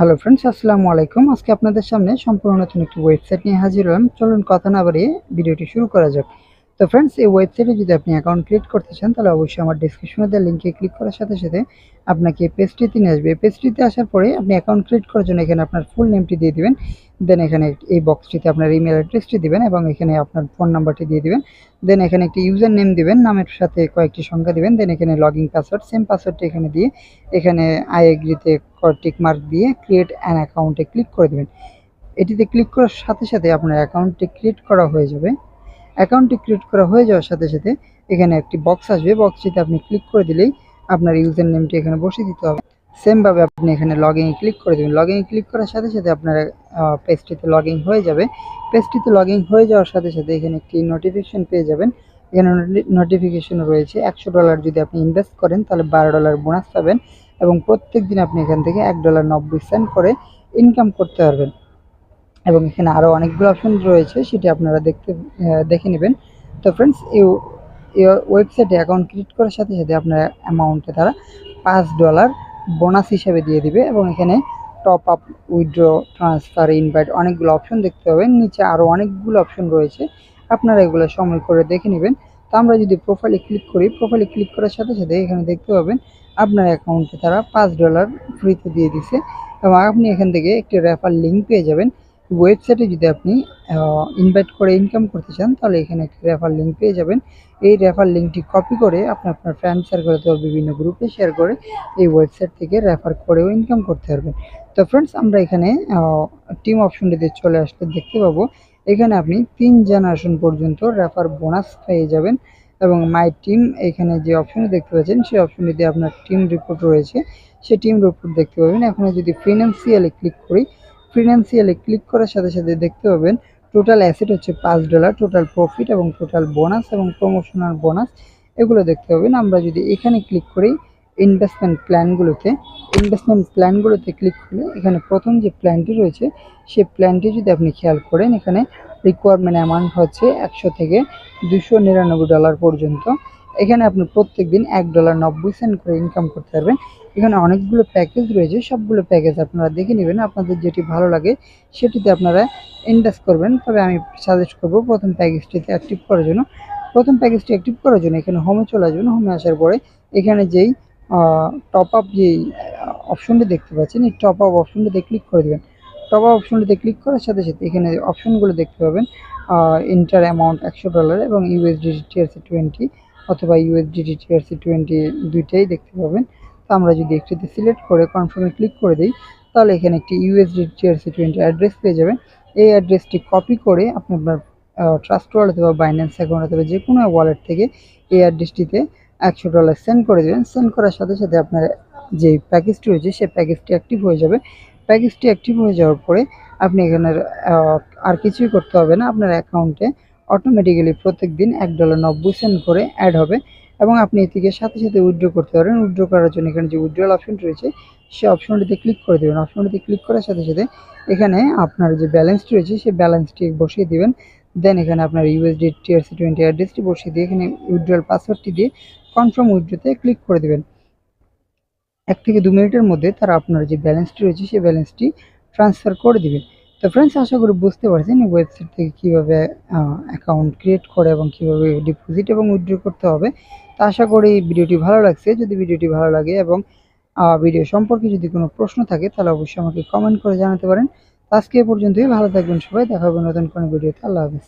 Hello friends, আসসালামু আলাইকুম। আজকে আপনাদের সামনে সম্পূর্ণ নতুন একটি ওয়েবসাইট নিয়ে হাজির হলাম। চলুন কথা না বাড়িয়ে ভিডিওটি শুরু করা যাক। তো ফ্রেন্ডস, এই ওয়েবসাইটে যদি আপনি অ্যাকাউন্ট ক্রিয়েট করতে চান তাহলে অবশ্যই আমার ডেসক্রিপশনে দেওয়া লিঙ্কে ক্লিক করার সাথে সাথে আপনাকে পেজটিতে নিয়ে আসবে। পেজটিতে আসার পরে আপনি অ্যাকাউন্ট ক্রিয়েট করার জন্য এখানে আপনার ফুল নেমটি দিয়ে দিবেন। দেন এখানে এই বক্সটিতে আপনার ইমেল অ্যাড্রেসটি দিবেন এবং এখানে আপনার ফোন নাম্বারটি দিয়ে দিবেন। দেন এখানে একটি ইউজার নেম দিবেন, নামের সাথে কয়েকটি সংখ্যা দিবেন। দেন এখানে লগইন পাসওয়ার্ড, সেম পাসওয়ার্ডটি এখানে দিয়ে এখানে আই এগ্রিতে টিক মার্ক দিয়ে ক্রিয়েট অ্যান অ্যাকাউন্টে ক্লিক করে দেবেন। এটিতে ক্লিক করার সাথে সাথে আপনার অ্যাকাউন্টটি ক্রিয়েট করা হয়ে যাবে। অ্যাকাউন্টটি ক্রিয়েট করা হয়ে যাওয়ার সাথে সাথে এখানে একটি বক্স আসবে। বক্সটিতে আপনি ক্লিক করে দিলেই আপনার ইউজার নেমটি এখানে বসিয়ে দিতে হবে। সেমভাবে আপনি এখানে লগ ইনে ক্লিক করে দেবেন। লগ ইনে ক্লিক করার সাথে সাথে আপনার পেজটিতে লগ ইন হয়ে যাবে। পেজটিতে লগ ইন হয়ে যাওয়ার সাথে সাথে এখানে একটি নোটিফিকেশন পেয়ে যাবেন। এখানে নোটিফিকেশন রয়েছে $100 যদি আপনি ইনভেস্ট করেন তাহলে $12 বোনাস পাবেন এবং প্রত্যেক দিন আপনি এখান থেকে $1.90 করে ইনকাম করতে পারবেন। এবং এখানে আরও অনেকগুলো অপশন রয়েছে, সেটি আপনারা দেখে নেবেন। তো ফ্রেন্ডস, এই ওয়েবসাইটে অ্যাকাউন্ট ক্রিয়েট করার সাথে সাথে আপনার অ্যামাউন্টে তারা $5 বোনাস হিসাবে দিয়ে দিবে এবং এখানে top up, withdraw, transfer, invite অনেকগুলো অপশন দেখতে পাবেন। নিচে আরও অনেকগুলো অপশন রয়েছে, আপনারা এগুলো সময় করে দেখে নেবেন। তো আমরা যদি প্রোফাইলে ক্লিক করি, প্রোফাইলে ক্লিক করার সাথে সাথে এখানে দেখতে পাবেন আপনার অ্যাকাউন্টে তারা $5 ফ্রিতে দিয়ে দিছে এবং আপনি এখান থেকে একটি রেফার লিঙ্ক পেয়ে যাবেন। ওয়েবসাইটে যদি আপনি ইনভাইট করে ইনকাম করতে চান তাহলে এখানে একটি রেফার লিঙ্ক পেয়ে যাবেন। এই রেফার লিঙ্কটি কপি করে আপনি আপনার ফ্রেন্ড সার্কেল অথবা বিভিন্ন গ্রুপে শেয়ার করে এই ওয়েবসাইট থেকে রেফার করেও ইনকাম করতে পারবেন। তো ফ্রেন্ডস, আমরা এখানে টিম অপশনটিতে চলে আসলে দেখতে পাবো এখানে আপনি 3 জেনারেশন পর্যন্ত রেফার বোনাস পেয়ে যাবেন এবং মাই টিম এখানে যে অপশনটি দেখতে পাচ্ছেন সেই অপশনটিতে আপনার টিম রিপোর্ট রয়েছে, সেই টিম রিপোর্ট দেখতে পাবেন। এখানে যদি ফিনান্সিয়ালে ক্লিক করি, ফিনান্সিয়ালে ক্লিক করার সাথে সাথে দেখতে পাবেন টোটাল অ্যাসেট হচ্ছে $5, টোটাল প্রফিট এবং টোটাল বোনাস এবং প্রমোশনাল বোনাস এগুলো দেখতে পাবেন। আমরা যদি এখানে ক্লিক করি ইনভেস্টমেন্ট প্ল্যানগুলোতে ক্লিক করলে এখানে প্রথম যে প্ল্যানটি রয়েছে সেই প্ল্যানটি যদি আপনি খেয়াল করেন, এখানে রিকোয়ারমেন্ট অ্যামাউন্ট হচ্ছে 100 থেকে $299 পর্যন্ত। এখানে আপনি প্রত্যেক দিন $1.90 করে ইনকাম করতে পারবেন। এখানে অনেকগুলো প্যাকেজ রয়েছে, সবগুলো প্যাকেজ আপনারা দেখে নেবেন, আপনাদের যেটি ভালো লাগে সেটিতে আপনারা ইনভেস্ট করবেন। তবে আমি সাজেস্ট করব প্রথম প্যাকেজটিতে অ্যাক্টিভ করার জন্য। প্রথম প্যাকেজটি অ্যাক্টিভ করার জন্য এখানে হোমে চলে আসবেন। হোমে আসার পরে এখানে যেই টপ আপ যেই অপশনটি দেখতে পাচ্ছেন, এই টপ আপ অপশনটিতে ক্লিক করে দেবেন। টপ আপ অপশনটিতে ক্লিক করার সাথে সাথে এখানে অপশনগুলো দেখতে পাবেন, ইন্টার অ্যামাউন্ট $100 এবং USDT TRC20 অথবা USDT TRC20 দুইটাই দেখতে পাবেন। তো আমরা যদি একটিতে সিলেক্ট করে কনফার্মে ক্লিক করে দিই তাহলে এখানে একটি USDT TRC20 অ্যাড্রেস পেয়ে যাবেন। এই অ্যাড্রেসটি কপি করে আপনি আপনার ট্রাস্ট ওয়ালেট অথবা বাইন্যান্স অ্যাকাউন্ট অথবা যে কোনো ওয়ালেট থেকে এই অ্যাড্রেসটিতে $100 সেন্ড করে দেবেন। সেন্ড করার সাথে সাথে আপনার যে প্যাকেজটি রয়েছে সেই প্যাকেজটি অ্যাক্টিভ হয়ে যাবে। প্যাকেজটি অ্যাক্টিভ হয়ে যাওয়ার পরে আপনি এখানে আর কিছুই করতে হবে না, আপনার অ্যাকাউন্টে অটোমেটিক্যালি প্রত্যেক দিন $1.90 করে অ্যাড হবে এবং আপনি এ থেকে সাথে সাথে উইথড্র করতে পারেন। উইথড্র করার জন্য এখানে যে উইথড্রয়াল অপশনটি রয়েছে সেই অপশনটিতে ক্লিক করে দেবেন। অপশনটিতে ক্লিক করার সাথে সাথে এখানে আপনার যে ব্যালেন্সটি রয়েছে সেই ব্যালেন্সটি বসিয়ে দিবেন। দেন এখানে আপনার USDT TRC20 অ্যাড্রেসটি বসিয়ে দিয়ে এখানে উইথড্রয়াল পাসওয়ার্ডটি দিয়ে কনফার্ম উইথড্রোতে ক্লিক করে দেবেন। 1 থেকে 2 মিনিটের মধ্যে তারা আপনার যে ব্যালেন্সটি রয়েছে সেই ব্যালেন্সটি ট্রান্সফার করে দিবে। তো ফ্রেন্ডস, আশা করি বুঝতে পারছেন এই ওয়েবসাইট থেকে কীভাবে অ্যাকাউন্ট ক্রিয়েট করে এবং কীভাবে ডিপোজিট এবং উইথড্র করতে হবে। তো আশা করি ভিডিওটি ভালো লাগছে। যদি ভিডিওটি ভালো লাগে এবং ভিডিও সম্পর্কে যদি কোনো প্রশ্ন থাকে তাহলে অবশ্যই আমাকে কমেন্ট করে জানাতে পারেন। আজকে এ পর্যন্তই। ভালো থাকবেন সবাই, দেখা হবে নতুন কোনো ভিডিওতে। আল্লাহ হাফেজ।